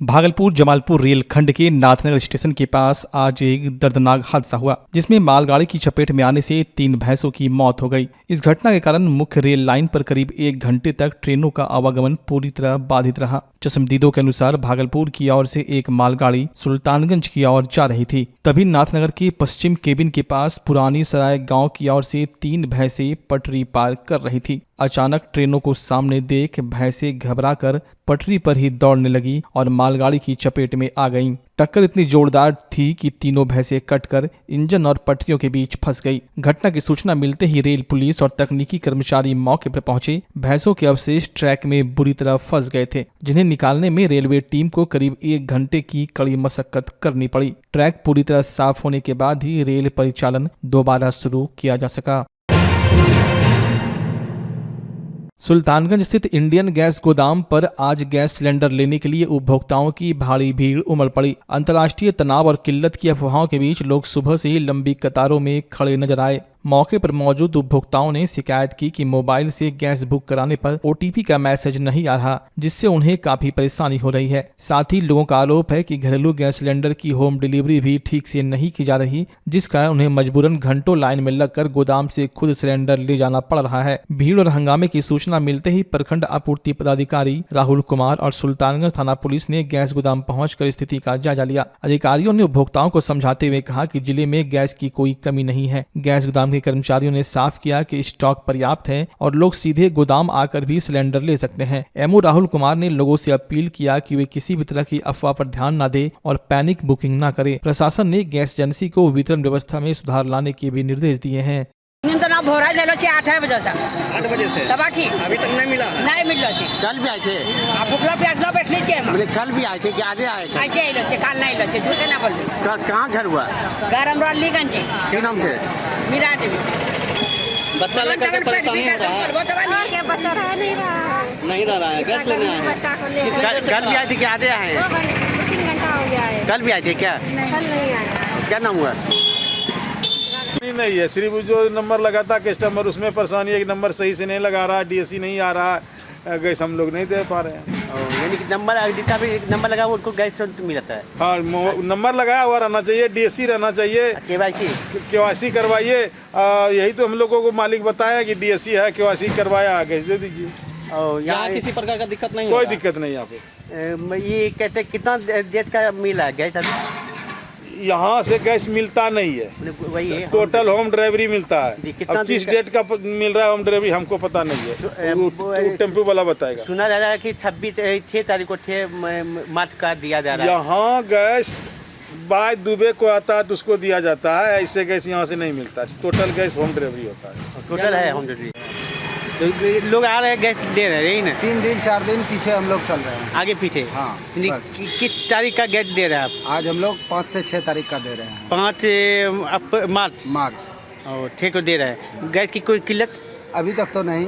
भागलपुर जमालपुर रेलखंड के नाथनगर स्टेशन के पास आज एक दर्दनाक हादसा हुआ, जिसमें मालगाड़ी की चपेट में आने से 3 भैंसों की मौत हो गई। इस घटना के कारण मुख्य रेल लाइन पर करीब 1 घंटे तक ट्रेनों का आवागमन पूरी तरह बाधित रहा। चश्मदीदों के अनुसार भागलपुर की ओर से एक मालगाड़ी सुल्तानगंज की ओर जा रही थी। तभी नाथनगर के पश्चिम केबिन के पास पुरानी सराय गांव की ओर से 3 भैंसें पटरी पार कर रही थी। अचानक ट्रेनों को सामने देख भैंसें घबराकर पटरी पर ही दौड़ने लगी और मालगाड़ी की चपेट में आ गईं। टक्कर इतनी जोरदार थी कि तीनों भैंसें कटकर इंजन और पटरियों के बीच फंस गई। घटना की सूचना मिलते ही रेल पुलिस और तकनीकी कर्मचारी मौके पर पहुंचे। भैंसों के अवशेष ट्रैक में बुरी तरह फंस गए थे, जिन्हें निकालने में रेलवे टीम को करीब 1 घंटे की कड़ी मशक्कत करनी पड़ी। ट्रैक पूरी तरह साफ होने के बाद ही रेल परिचालन दोबारा शुरू किया जा सका। सुल्तानगंज स्थित इंडियन गैस गोदाम पर आज गैस सिलेंडर लेने के लिए उपभोक्ताओं की भारी भीड़ उमड़ पड़ी। अंतर्राष्ट्रीय तनाव और किल्लत की अफवाहों के बीच लोग सुबह से ही लंबी कतारों में खड़े नजर आए। मौके पर मौजूद उपभोक्ताओं ने शिकायत की कि मोबाइल से गैस बुक कराने पर OTP का मैसेज नहीं आ रहा, जिससे उन्हें काफी परेशानी हो रही है। साथ ही लोगों का आरोप है कि घरेलू गैस सिलेंडर की होम डिलीवरी भी ठीक से नहीं की जा रही, जिस कारण उन्हें मजबूरन घंटों लाइन में लगकर गोदाम से खुद सिलेंडर ले जाना पड़ रहा है। भीड़ और हंगामे की सूचना मिलते ही प्रखंड आपूर्ति पदाधिकारी राहुल कुमार और सुल्तानगंज थाना पुलिस ने गैस गोदाम पहुंचकर स्थिति का जायजा लिया। अधिकारियों ने उपभोक्ताओं को समझाते हुए कहा कि जिले में गैस की कोई कमी नहीं है। गैस गोदाम के कर्मचारियों ने साफ किया कि स्टॉक पर्याप्त है और लोग सीधे गोदाम आकर भी सिलेंडर ले सकते हैं। एमओ राहुल कुमार ने लोगों से अपील किया कि वे किसी भी तरह की अफवाह पर ध्यान न दें और पैनिक बुकिंग न करें। प्रशासन ने गैस एजेंसी को वितरण व्यवस्था में सुधार लाने के भी निर्देश दिए हैं। भोरा ले लो 8 बजे से 8 बजे से दवा की अभी तक नहीं मिला कल भी आए थे आप भुखला प्यासला बैठने चाहिए। कल भी आए थे कि आधे आए थे कल नहीं लो झूठे ना बोल। कहाँ घर हुआ? घर हम अलीगंज। क्या नाम थे? मीरा देवी। बच्चा लेकर के परेशानी हो रहा है। बच्चा नहीं रह रहा है, गैस लेने आए हैं। कल भी आए थे कि आधे आए? 2-3 घंटा हो गया है। कल भी आए थे क्या? कल नहीं आया। क्या नाम हुआ? नहीं है, सिर्फ जो नंबर लगा था कस्टमर, उसमें परेशानी है कि नंबर सही से नहीं लगा रहा, DSC नहीं आ रहा, गैस हम लोग नहीं दे पा रहे हैं। यानी कि नंबर जितना भी नंबर लगा वो उनको गैस मिलता है। हाँ, नंबर लगाया हुआ रहना चाहिए, DSC रहना चाहिए, KYC करवाइए। यही तो हम लोगों को मालिक बताया कि DSC है, KYC करवाया, गैस दे दीजिए। यहाँ किसी प्रकार का दिक्कत नहीं, कोई दिक्कत नहीं यहाँ पे। ये कहते कितना देर का मिला है गैस? यहाँ से गैस मिलता नहीं है, टोटल होम डिलीवरी मिलता है। अब किस डेट का मिल रहा है होम डिलीवरी हमको पता नहीं है, टेम्पो वाला बताएगा। सुना जा रहा है कि 6 तारीख को 6 मार्च का दिया जा रहा है। यहाँ गैस बाय दुबे को आता है तो उसको दिया जाता है, ऐसे गैस यहाँ से नहीं मिलता है। टोटल गैस होम डिलीवरी होता है। टोटल है होम डिलीवरी। तो लोग आ रहे हैं, गैस दे रहे हैं, यही ना? 3 दिन 4 दिन पीछे हम लोग चल रहे हैं, आगे पीछे। हाँ, किस तारीख का गैस दे रहे हैं आप? आज हम लोग 5 से 6 तारीख का दे रहे हैं। 5 मार्च और 6 को दे रहे हैं। गैस की कोई किल्लत अभी तक तो नहीं।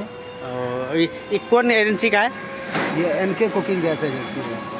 ये कौन एजेंसी का है? ये NK कुकिंग गैस एजेंसी है।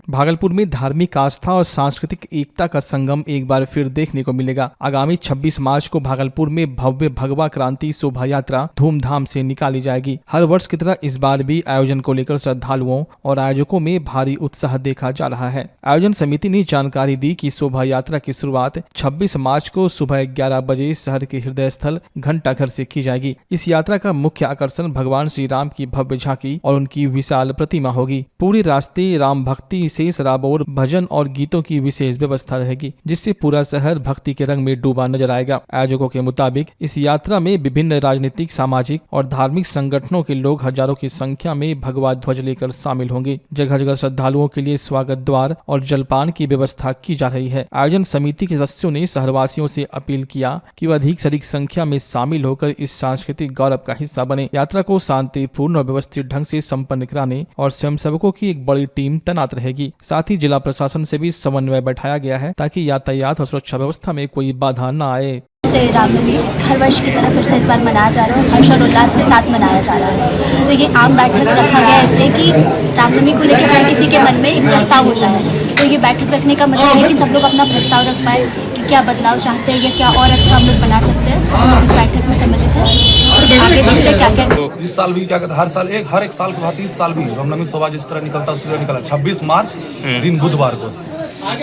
भागलपुर में धार्मिक आस्था और सांस्कृतिक एकता का संगम एक बार फिर देखने को मिलेगा। आगामी 26 मार्च को भागलपुर में भव्य भगवा क्रांति शोभा यात्रा धूमधाम से निकाली जाएगी। हर वर्ष की तरह इस बार भी आयोजन को लेकर श्रद्धालुओं और आयोजकों में भारी उत्साह देखा जा रहा है। आयोजन समिति ने जानकारी दी कि शोभा यात्रा की शुरुआत 26 मार्च को सुबह 11 बजे शहर के हृदय स्थल घंटाघर से की जाएगी। इस यात्रा का मुख्य आकर्षण भगवान श्री राम की भव्य झांकी और उनकी विशाल प्रतिमा होगी। पूरे रास्ते राम भक्ति से शराबोर भजन और गीतों की विशेष व्यवस्था रहेगी, जिससे पूरा शहर भक्ति के रंग में डूबा नजर आएगा। आयोजकों के मुताबिक इस यात्रा में विभिन्न राजनीतिक, सामाजिक और धार्मिक संगठनों के लोग हजारों की संख्या में भगवा ध्वज लेकर शामिल होंगे। जगह जगह श्रद्धालुओं के लिए स्वागत द्वार और जलपान की व्यवस्था की जा रही है। आयोजन समिति के सदस्यों ने शहरवासियों से अपील किया कि वह अधिक से अधिक संख्या में शामिल होकर इस सांस्कृतिक गौरव का हिस्सा बने। यात्रा को शांतिपूर्ण और व्यवस्थित ढंग से संपन्न कराने और स्वयंसेवकों की एक बड़ी टीम तैनात रहेगी। साथ ही जिला प्रशासन से भी समन्वय बैठाया गया है ताकि यातायात और सुरक्षा व्यवस्था में कोई बाधा न आए। रामनवमी हर वर्ष की तरह फिर से इस बार मनाया जा रहा है और हर्ष और उल्लास के साथ मनाया जा रहा है। तो ये आम बैठक रखा गया है इसलिए कि रामनवमी को लेकर हर किसी के मन में एक प्रस्ताव होता है। तो ये बैठक रखने का मतलब है कि सब लोग अपना प्रस्ताव रख पाए कि क्या बदलाव चाहते हैं या क्या और अच्छा हम लोग बना सकते हैं, हम लोग इस बैठक में सम्मिलित हैं और आगे देखते हैं क्या क्या। इस साल भी क्या कहते हैं, हर एक साल के बाद इस साल भी रामनवमी शोभा जिस तरह निकलता सूर्य निकला 26 मार्च दिन बुधवार को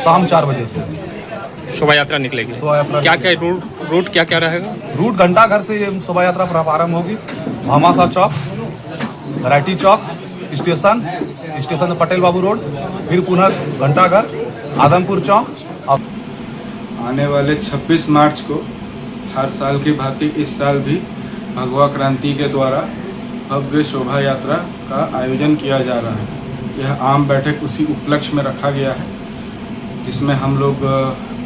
शाम 4 बजे से शोभा यात्रा निकलेगी। शोभा यात्रा क्या क्या रूट क्या क्या रहेगा? रूट घंटाघर से ये शोभा यात्रा प्रारंभ होगी, भामाशाह चौक, वैरायटी चौक, स्टेशन से पटेल बाबू रोड, फिर पुनः घंटाघर, आदमपुर चौक। आने वाले 26 मार्च को हर साल की भांति इस साल भी भगवा क्रांति के द्वारा भव्य शोभा यात्रा का आयोजन किया जा रहा है। यह आम बैठक उसी उपलक्ष्य में रखा गया है जिसमें हम लोग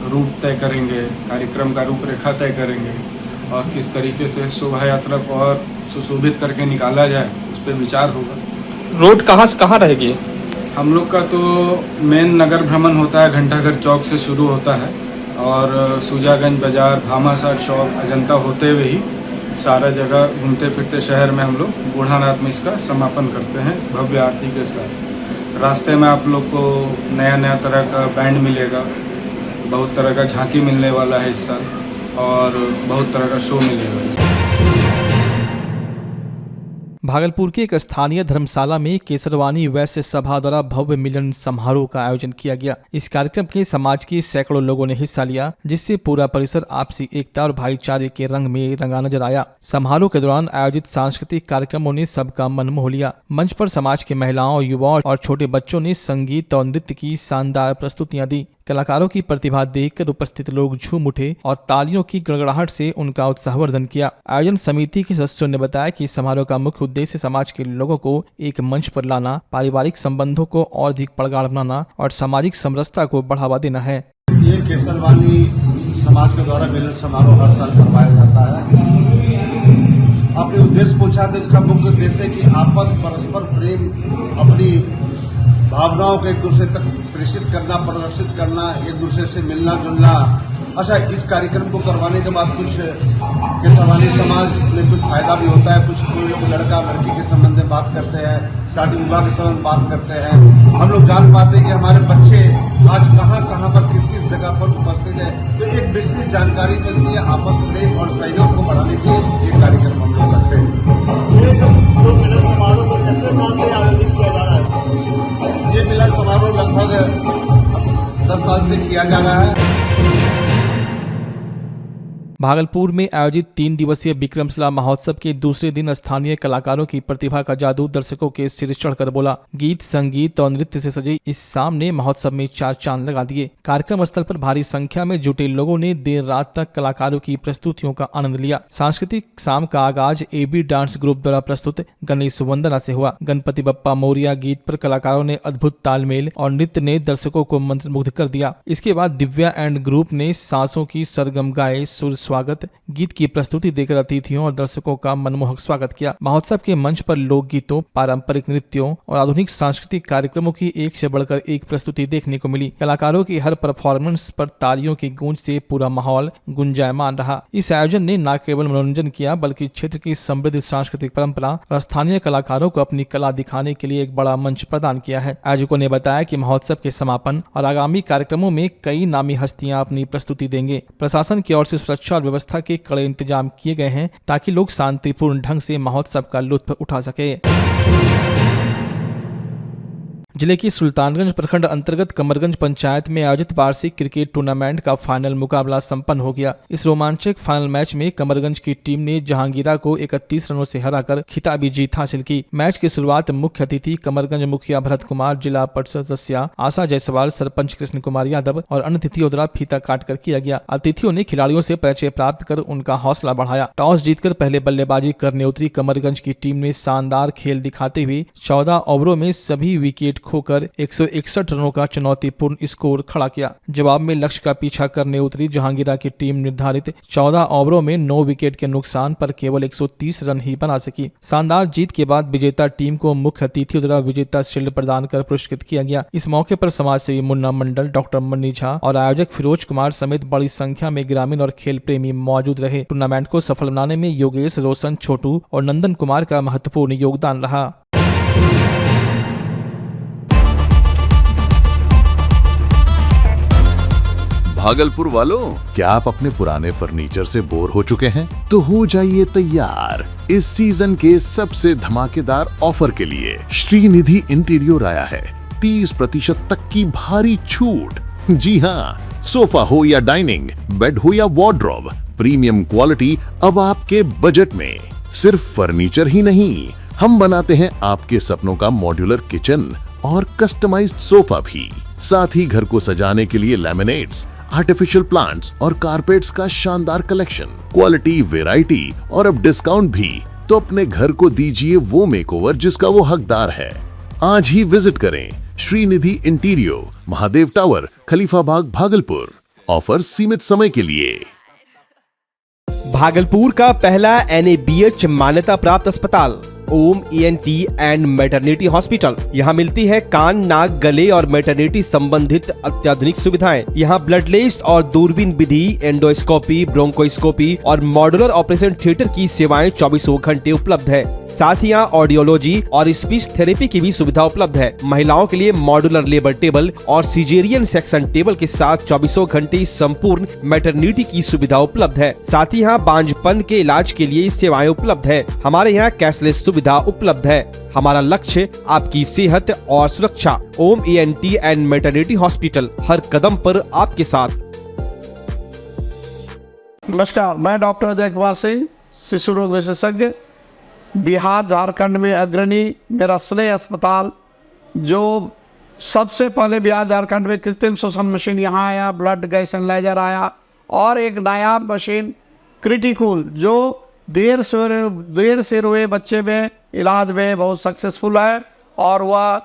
रूट तय करेंगे, कार्यक्रम का रूपरेखा तय करेंगे और किस तरीके से शोभा यात्रा को और सुशोभित करके निकाला जाए उस पर विचार होगा। रोड कहाँ से कहाँ रहेगी? हम लोग का तो मेन नगर भ्रमण होता है, घंटाघर चौक से शुरू होता है और सुजागंज बाजार, भामाशाह चौक, अजंता होते हुए ही सारा जगह घूमते फिरते शहर में हम लोग बूढ़ानाथ में इसका समापन करते हैं भव्य आरती के साथ। रास्ते में आप लोग को नया तरह का बैंड मिलेगा, बहुत तरह का झांकी मिलने वाला है इस साल और बहुत तरह का शो मिलेगा। भागलपुर के एक स्थानीय धर्मशाला में केसरवानी वैश्य सभा द्वारा भव्य मिलन समारोह का आयोजन किया गया। इस कार्यक्रम के समाज के सैकड़ों लोगों ने हिस्सा लिया, जिससे पूरा परिसर आपसी एकता और भाईचारे के रंग में रंगा नजर आया। समारोह के दौरान आयोजित सांस्कृतिक कार्यक्रमों ने सबका मन मोह लिया। मंच पर समाज के महिलाओं, युवाओं और छोटे बच्चों ने संगीत और नृत्य की शानदार प्रस्तुतियां दी। कलाकारों की प्रतिभा देखकर उपस्थित लोग झूम उठे और तालियों की गड़गड़ाहट से उनका उत्साहवर्धन किया। आयोजन समिति के सदस्यों ने बताया कि समारोह का मुख्य उद्देश्य समाज के लोगों को एक मंच पर लाना, पारिवारिक संबंधों को और अधिक प्रगाढ़ बनाना और सामाजिक समरसता को बढ़ावा देना है। ये केसरवानी समाज के द्वारा मिलन समारोह हर साल करवाया जाता है। आपने उद्देश्य पूछा तो इसका मुख्य उद्देश्य है कि आपस परस्पर प्रेम, अपनी भावनाओं को एक दूसरे तक प्रेषित करना, प्रदर्शित करना, एक दूसरे से मिलना जुलना। अच्छा, इस कार्यक्रम को करवाने के बाद कुछ केसरवानी समाज में कुछ फायदा भी होता है। कुछ लोग लड़का लड़की के संबंध में बात करते हैं, शादी विवाह के संबंध में बात करते हैं। हम लोग जान पाते हैं कि हमारे बच्चे आज कहाँ पर किस जगह पर उपस्थित है, तो एक विशेष जानकारी मिलती है। आपस प्रेम और सहयोग को बढ़ाने के लिए ये कार्यक्रम हम लोग करते हैं। ये मिलन समारोह को कितने साल से आयोजित किया जा रहा है? ये मिलन समारोह लगभग 10 साल से किया जा रहा है। भागलपुर में आयोजित 3 दिवसीय विक्रमशिला महोत्सव के दूसरे दिन स्थानीय कलाकारों की प्रतिभा का जादू दर्शकों के सिर चढ़कर बोला। गीत, संगीत और नृत्य से सजे इस शाम ने महोत्सव में 4 चांद लगा दिए। कार्यक्रम स्थल पर भारी संख्या में जुटे लोगों ने देर रात तक कलाकारों की प्रस्तुतियों का आनंद लिया। सांस्कृतिक शाम का आगाज AB डांस ग्रुप द्वारा प्रस्तुत गणेश वंदना से हुआ। गणपति बप्पा मोरिया गीत पर कलाकारों ने अद्भुत तालमेल और नृत्य ने दर्शकों को मंत्रमुग्ध कर दिया। इसके बाद दिव्या एंड ग्रुप ने सांसों की सरगम गाए सुर स्वागत गीत की प्रस्तुति देकर अतिथियों और दर्शकों का मनमोहक स्वागत किया। महोत्सव के मंच पर लोक गीतों, पारंपरिक नृत्यों और आधुनिक सांस्कृतिक कार्यक्रमों की एक से बढ़कर एक प्रस्तुति देखने को मिली। कलाकारों की हर परफॉर्मेंस पर तालियों की गूंज से पूरा माहौल गुंजायमान रहा। इस आयोजन ने न केवल मनोरंजन किया बल्कि क्षेत्र की समृद्ध सांस्कृतिक परंपरा और स्थानीय कलाकारों को अपनी कला दिखाने के लिए एक बड़ा मंच प्रदान किया है। आयोजकों ने बताया कि महोत्सव के समापन और आगामी कार्यक्रमों में कई नामी हस्तियां अपनी प्रस्तुति देंगे। प्रशासन की ओर से सुरक्षा और व्यवस्था के कड़े इंतजाम किए गए हैं ताकि लोग शांतिपूर्ण ढंग से महोत्सव का लुत्फ उठा सके। जिले की सुल्तानगंज प्रखंड अंतर्गत कमरगंज पंचायत में आयोजित वार्षिक क्रिकेट टूर्नामेंट का फाइनल मुकाबला संपन्न हो गया। इस रोमांचक फाइनल मैच में कमरगंज की टीम ने जहांगीरा को 31 रनों से हराकर खिताबी जीत हासिल की। मैच की शुरुआत मुख्य अतिथि कमरगंज मुखिया भरत कुमार, जिला परिषद सदस्य आशा जायसवाल, सरपंच कृष्ण कुमार यादव और अन्य अतिथियों द्वारा फीता काटकर किया गया। अतिथियों ने खिलाड़ियों से परिचय प्राप्त कर उनका हौसला बढ़ाया। टॉस जीतकर पहले बल्लेबाजी करने उतरी कमरगंज की टीम ने शानदार खेल दिखाते हुए 14 ओवरों में सभी विकेट खोकर 161 रनों का चुनौतीपूर्ण स्कोर खड़ा किया। जवाब में लक्ष्य का पीछा करने उतरी जहांगीरा की टीम निर्धारित 14 ओवरों में 9 विकेट के नुकसान पर केवल 130 रन ही बना सकी। शानदार जीत के बाद विजेता टीम को मुख्य अतिथियों द्वारा विजेता शील्ड प्रदान कर पुरस्कृत किया गया। इस मौके पर समाज सेवी मुन्ना मंडल, डॉक्टर मन्नी झा और आयोजक फिरोज कुमार समेत बड़ी संख्या में ग्रामीण और खेल प्रेमी मौजूद रहे। टूर्नामेंट को सफल बनाने में योगेश, रोशन, छोटू और नंदन कुमार का महत्वपूर्ण योगदान रहा। भागलपुर वालों, क्या आप अपने पुराने फर्नीचर से बोर हो चुके हैं? तो हो जाइए तैयार इस सीजन के सबसे धमाकेदार ऑफर के लिए। श्रीनिधि इंटीरियर आया है 30% तक की भारी छूट। जी हाँ, सोफा हो या डाइनिंग, बेड हो या वार्डरोब, प्रीमियम क्वालिटी अब आपके बजट में। सिर्फ फर्नीचर ही नहीं, हम बनाते हैं आपके सपनों का मॉड्यूलर किचन और कस्टमाइज्ड सोफा भी। साथ ही घर को सजाने के लिए लैमिनेट्स, आर्टिफिशियल प्लांट्स और कारपेट्स का शानदार कलेक्शन, क्वालिटी, वैरायटी और अब डिस्काउंट भी। तो अपने घर को दीजिए वो मेकओवर जिसका वो हकदार है। आज ही विजिट करें Shrinidhi interior, Mahadev tower, Khalifabagh, Bhagalpur. Offer सीमित समय के लिए। भागलपुर का पहला NABH मान्यता प्राप्त अस्पताल ओम ENT एंड मैटरनिटी हॉस्पिटल। यहाँ मिलती है कान, नाक, गले और मैटरनिटी संबंधित अत्याधुनिक सुविधाएं। यहाँ ब्लडलेस और दूरबीन विधि, एंडोस्कोपी, ब्रोंकोस्कोपी और मॉड्यूलर ऑपरेशन थिएटर की सेवाएं 24 घंटे उपलब्ध है। साथ ही यहाँ ऑडियोलॉजी और स्पीच थेरेपी की भी सुविधा उपलब्ध है। महिलाओं के लिए मॉड्यूलर लेबर टेबल और सिजेरियन सेक्शन टेबल के साथ 24 घंटे संपूर्ण मैटरनिटी की सुविधा उपलब्ध है। साथ ही यहाँ बांझपन के इलाज के लिए सेवाएं उपलब्ध है। हमारे यहाँ कैशलेस सुविधा उपलब्ध है। हमारा लक्ष्य आपकी सेहत और सुरक्षा। ओम ENT एंड मैटरनिटी हॉस्पिटल, हर कदम पर आपके साथ। नमस्कार, मैं डॉक्टर अजय कुमार सिंह, शिशु रोग विशेषज्ञ, बिहार झारखंड में अग्रणी मेरा स्नेह अस्पताल, जो सबसे पहले बिहार झारखंड में कृत्रिम श्वसन मशीन यहाँ आया, ब्लड गैस एनालाइजर आया और एक नया मशीन क्रिटिकल जो देर से रोए बच्चे में इलाज में बहुत सक्सेसफुल है और वह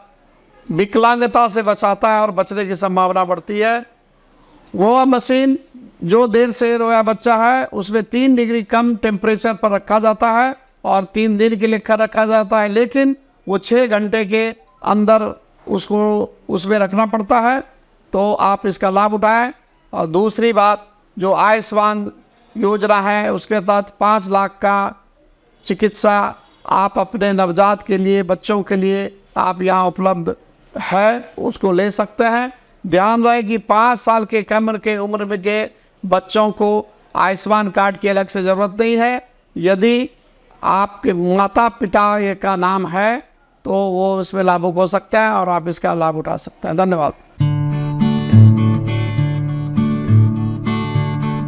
विकलांगता से बचाता है और बचने की संभावना बढ़ती है। वह मशीन जो देर से रोया बच्चा है उसमें 3 डिग्री कम टेम्परेचर पर रखा जाता है और 3 दिन के लिए रखा जाता है, लेकिन वो 6 घंटे के अंदर उसको उसमें रखना पड़ता है। तो आप इसका लाभ उठाएं। और दूसरी बात, जो आयुष्मान योजना है उसके तहत 5 लाख का चिकित्सा आप अपने नवजात के लिए, बच्चों के लिए आप यहाँ उपलब्ध है, उसको ले सकते हैं। ध्यान रहे कि 5 साल के कम के उम्र में के बच्चों को आयुष्मान कार्ड की अलग से ज़रूरत नहीं है। यदि आपके माता पिता का नाम है तो वो इसमें लाभुक हो सकता है और आप इसका लाभ उठा सकते हैं। धन्यवाद।